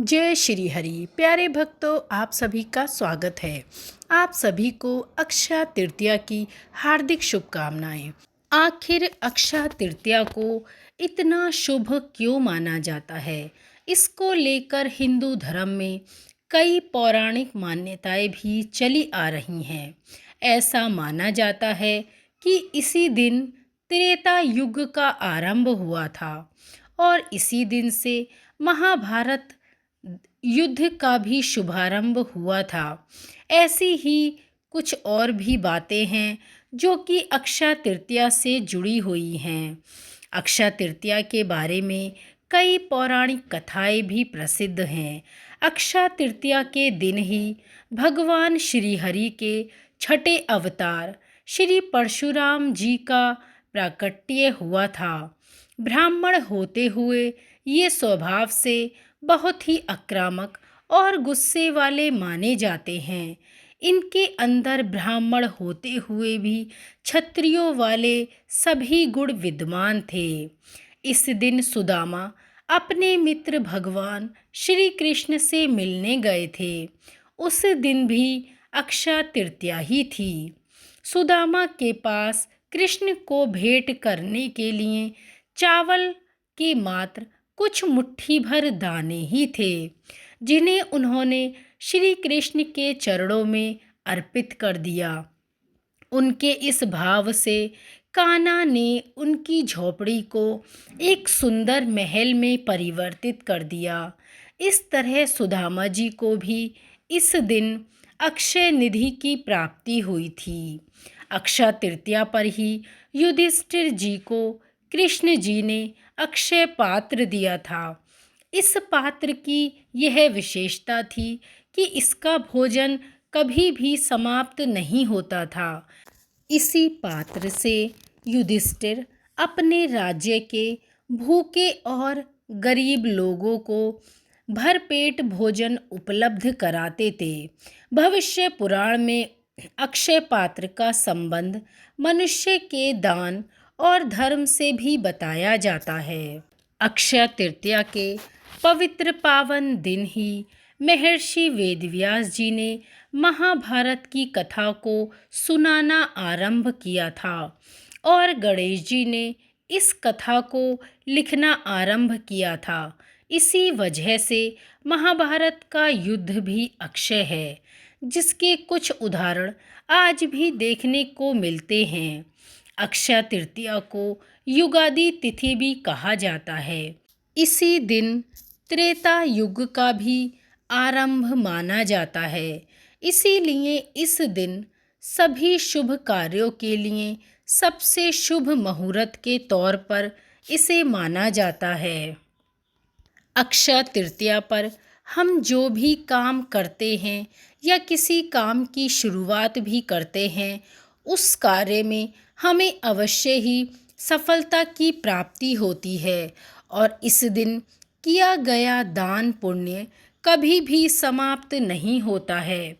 जय श्री हरि। प्यारे भक्तों, आप सभी का स्वागत है। आप सभी को अक्षय तृतीया की हार्दिक शुभकामनाएं। आखिर अक्षय तृतीया को इतना शुभ क्यों माना जाता है? इसको लेकर हिंदू धर्म में कई पौराणिक मान्यताएं भी चली आ रही हैं। ऐसा माना जाता है कि इसी दिन त्रेता युग का आरंभ हुआ था और इसी दिन से महाभारत युद्ध का भी शुभारंभ हुआ था। ऐसी ही कुछ और भी बातें हैं जो कि अक्षय तृतीया से जुड़ी हुई हैं। अक्षय तृतीया के बारे में कई पौराणिक कथाएं भी प्रसिद्ध हैं। अक्षय तृतीया के दिन ही भगवान श्री हरि के छठे अवतार श्री परशुराम जी का प्राकट्य हुआ था। ब्राह्मण होते हुए ये स्वभाव से बहुत ही आक्रामक और गुस्से वाले माने जाते हैं। इनके अंदर ब्राह्मण होते हुए भी क्षत्रियों वाले सभी गुण विद्यमान थे। इस दिन सुदामा अपने मित्र भगवान श्री कृष्ण से मिलने गए थे। उस दिन भी अक्षय तृतीया ही थी। सुदामा के पास कृष्ण को भेंट करने के लिए चावल के मात्र कुछ मुट्ठी भर दाने ही थे, जिन्हें उन्होंने श्री कृष्ण के चरणों में अर्पित कर दिया। उनके इस भाव से कान्हा ने उनकी झोपड़ी को एक सुंदर महल में परिवर्तित कर दिया। इस तरह सुदामा जी को भी इस दिन अक्षय निधि की प्राप्ति हुई थी। अक्षय तृतीया पर ही युधिष्ठिर जी को कृष्ण जी ने अक्षय पात्र दिया था। इस पात्र की यह विशेषता थी कि इसका भोजन कभी भी समाप्त नहीं होता था। इसी पात्र से युधिष्ठिर अपने राज्य के भूखे और गरीब लोगों को भरपेट भोजन उपलब्ध कराते थे। भविष्य पुराण में अक्षय पात्र का संबंध मनुष्य के दान और धर्म से भी बताया जाता है। अक्षय तृतीया के पवित्र पावन दिन ही महर्षि वेदव्यास जी ने महाभारत की कथा को सुनाना आरंभ किया था और गणेश जी ने इस कथा को लिखना आरंभ किया था। इसी वजह से महाभारत का युद्ध भी अक्षय है, जिसके कुछ उदाहरण आज भी देखने को मिलते हैं। अक्षय तृतीया को युगादि तिथि भी कहा जाता है। इसी दिन त्रेता युग का भी आरंभ माना जाता है। इसीलिए इस दिन सभी शुभ कार्यों के लिए सबसे शुभ मुहूर्त के तौर पर इसे माना जाता है। अक्षय तृतीया पर हम जो भी काम करते हैं या किसी काम की शुरुआत भी करते हैं, उस कार्य में हमें अवश्य ही सफलता की प्राप्ति होती है और इस दिन किया गया दान पुण्य कभी भी समाप्त नहीं होता है।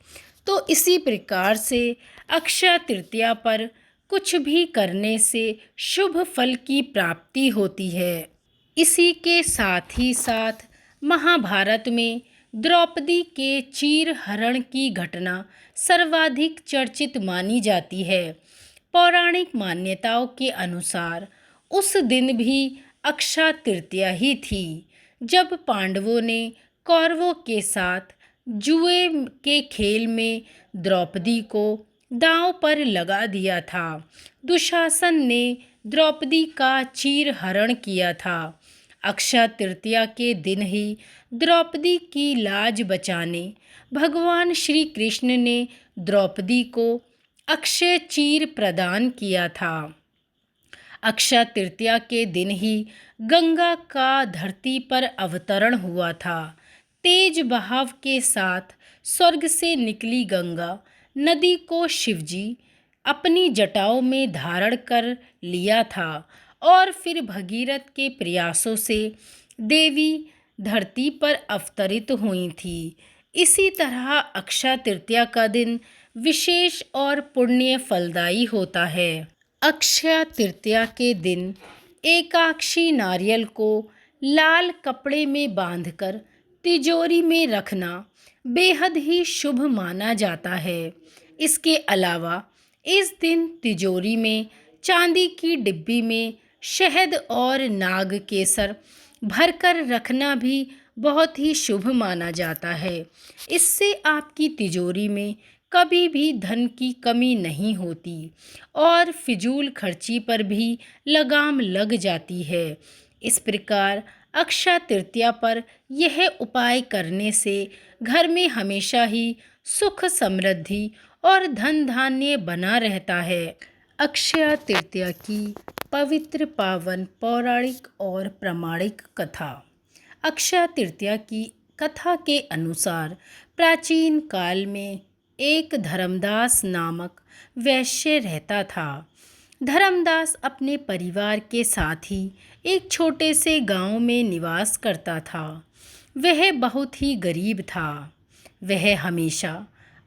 तो इसी प्रकार से अक्षय तृतीया पर कुछ भी करने से शुभ फल की प्राप्ति होती है। इसी के साथ ही साथ महाभारत में द्रौपदी के चीर हरण की घटना सर्वाधिक चर्चित मानी जाती है। पौराणिक मान्यताओं के अनुसार उस दिन भी अक्षय तृतीया ही थी, जब पांडवों ने कौरवों के साथ जुए के खेल में द्रौपदी को दांव पर लगा दिया था। दुशासन ने द्रौपदी का चीर हरण किया था। अक्षय तृतीया के दिन ही द्रौपदी की लाज बचाने भगवान श्री कृष्ण ने द्रौपदी को अक्षय चीर प्रदान किया था। अक्षय तृतीया के दिन ही गंगा का धरती पर अवतरण हुआ था। तेज बहाव के साथ स्वर्ग से निकली गंगा नदी को शिवजी अपनी जटाओं में धारण कर लिया था और फिर भगीरथ के प्रयासों से देवी धरती पर अवतरित हुई थी। इसी तरह अक्षय तृतीया का दिन विशेष और पुण्य फलदायी होता है। अक्षय तृतीया के दिन एकाक्षी नारियल को लाल कपड़े में बांधकर तिजोरी में रखना बेहद ही शुभ माना जाता है। इसके अलावा इस दिन तिजोरी में चांदी की डिब्बी में शहद और नाग केसर भरकर रखना भी बहुत ही शुभ माना जाता है। इससे आपकी तिजोरी में कभी भी धन की कमी नहीं होती और फिजूल खर्ची पर भी लगाम लग जाती है। इस प्रकार अक्षय तृतीया पर यह उपाय करने से घर में हमेशा ही सुख समृद्धि और धन धान्य बना रहता है। अक्षय तृतीया की पवित्र पावन पौराणिक और प्रामाणिक कथा। अक्षय तृतीया की कथा के अनुसार प्राचीन काल में एक धर्मदास नामक वैश्य रहता था। धर्मदास अपने परिवार के साथ ही एक छोटे से गांव में निवास करता था। वह बहुत ही गरीब था। वह हमेशा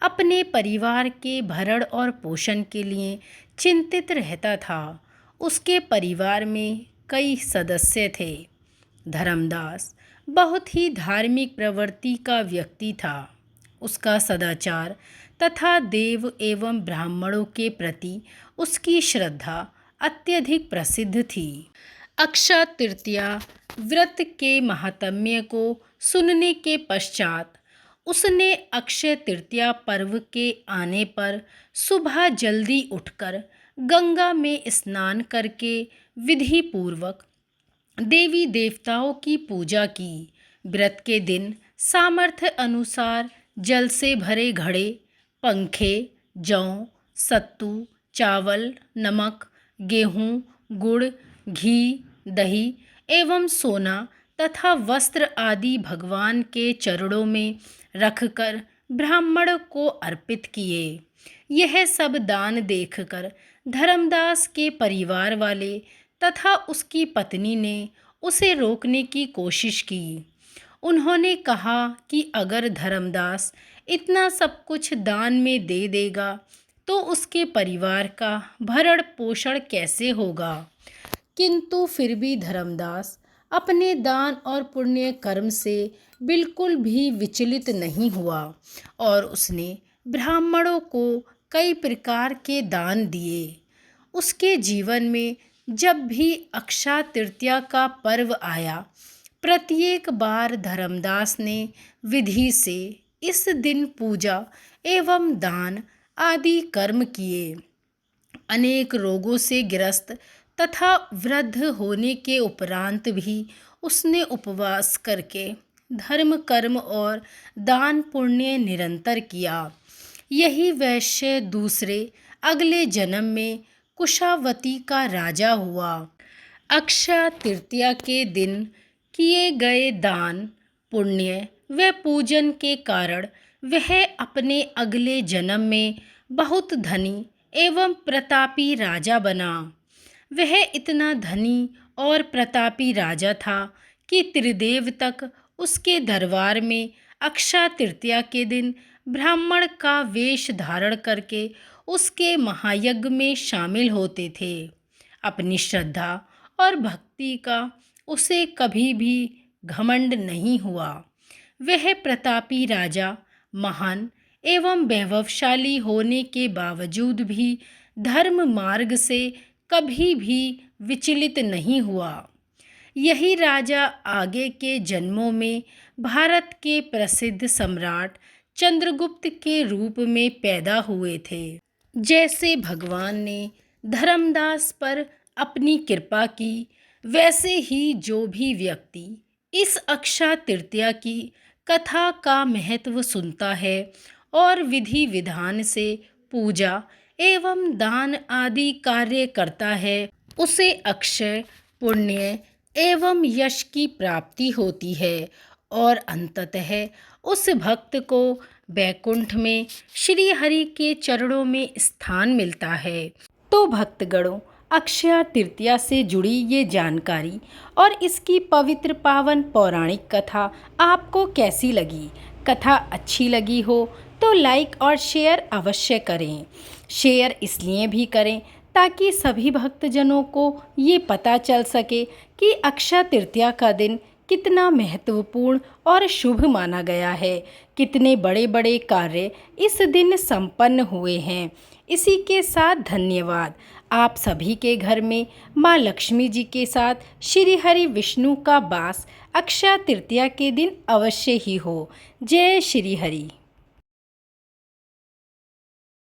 अपने परिवार के भरण और पोषण के लिए चिंतित रहता था। उसके परिवार में कई सदस्य थे। धर्मदास बहुत ही धार्मिक प्रवृत्ति का व्यक्ति था। उसका सदाचार तथा देव एवं ब्राह्मणों के प्रति उसकी श्रद्धा अत्यधिक प्रसिद्ध थी। अक्षय तृतीया व्रत के महात्म्य को सुनने के पश्चात उसने अक्षय तृतीया पर्व के आने पर सुबह जल्दी उठकर गंगा में स्नान करके विधि पूर्वक देवी देवताओं की पूजा की। व्रत के दिन सामर्थ्य अनुसार जल से भरे घड़े, पंखे, जौ, सत्तू, चावल, नमक, गेहूँ, गुड़, घी, दही एवं सोना तथा वस्त्र आदि भगवान के चरणों में रखकर ब्राह्मण को अर्पित किए। यह सब दान देखकर धर्मदास के परिवार वाले तथा उसकी पत्नी ने उसे रोकने की कोशिश की। उन्होंने कहा कि अगर धर्मदास इतना सब कुछ दान में दे देगा तो उसके परिवार का भरण पोषण कैसे होगा। किंतु फिर भी धर्मदास अपने दान और पुण्य कर्म से बिल्कुल भी विचलित नहीं हुआ और उसने ब्राह्मणों को कई प्रकार के दान दिए। उसके जीवन में जब भी अक्षय तृतीया का पर्व आया, प्रत्येक बार धर्मदास ने विधि से इस दिन पूजा एवं दान आदि कर्म किए। अनेक रोगों से ग्रस्त तथा वृद्ध होने के उपरांत भी उसने उपवास करके धर्म कर्म और दान पुण्य निरंतर किया। यही वैश्य दूसरे अगले जन्म में कुशावती का राजा हुआ। अक्षय तृतीया के दिन किए गए दान पुण्य व पूजन के कारण वह अपने अगले जन्म में बहुत धनी एवं प्रतापी राजा बना। वह इतना धनी और प्रतापी राजा था कि त्रिदेव तक उसके दरबार में अक्षय तृतीया के दिन ब्राह्मण का वेश धारण करके उसके महायज्ञ में शामिल होते थे। अपनी श्रद्धा और भक्ति का उसे कभी भी घमंड नहीं हुआ। वह प्रतापी राजा महान एवं वैभवशाली होने के बावजूद भी धर्म मार्ग से कभी भी विचलित नहीं हुआ। यही राजा आगे के जन्मों में भारत के प्रसिद्ध सम्राट चंद्रगुप्त के रूप में पैदा हुए थे। जैसे भगवान ने धर्मदास पर अपनी कृपा की, वैसे ही जो भी व्यक्ति इस अक्षय तृतीया की कथा का महत्व सुनता है और विधि विधान से पूजा एवं दान आदि कार्य करता है, उसे अक्षय पुण्य एवं यश की प्राप्ति होती है और अंततः उस भक्त को वैकुंठ में श्री हरि के चरणों में स्थान मिलता है। तो भक्तगणों, अक्षय तृतीया से जुड़ी ये जानकारी और इसकी पवित्र पावन पौराणिक कथा आपको कैसी लगी? कथा अच्छी लगी हो तो लाइक और शेयर अवश्य करें। शेयर इसलिए भी करें ताकि सभी भक्तजनों को ये पता चल सके कि अक्षय तृतीया का दिन कितना महत्वपूर्ण और शुभ माना गया है। कितने बड़े बड़े कार्य इस दिन संपन्न हुए हैं। इसी के साथ धन्यवाद। आप सभी के घर में माँ लक्ष्मी जी के साथ श्री हरि विष्णु का वास अक्षय तृतीया के दिन अवश्य ही हो। जय श्री हरि।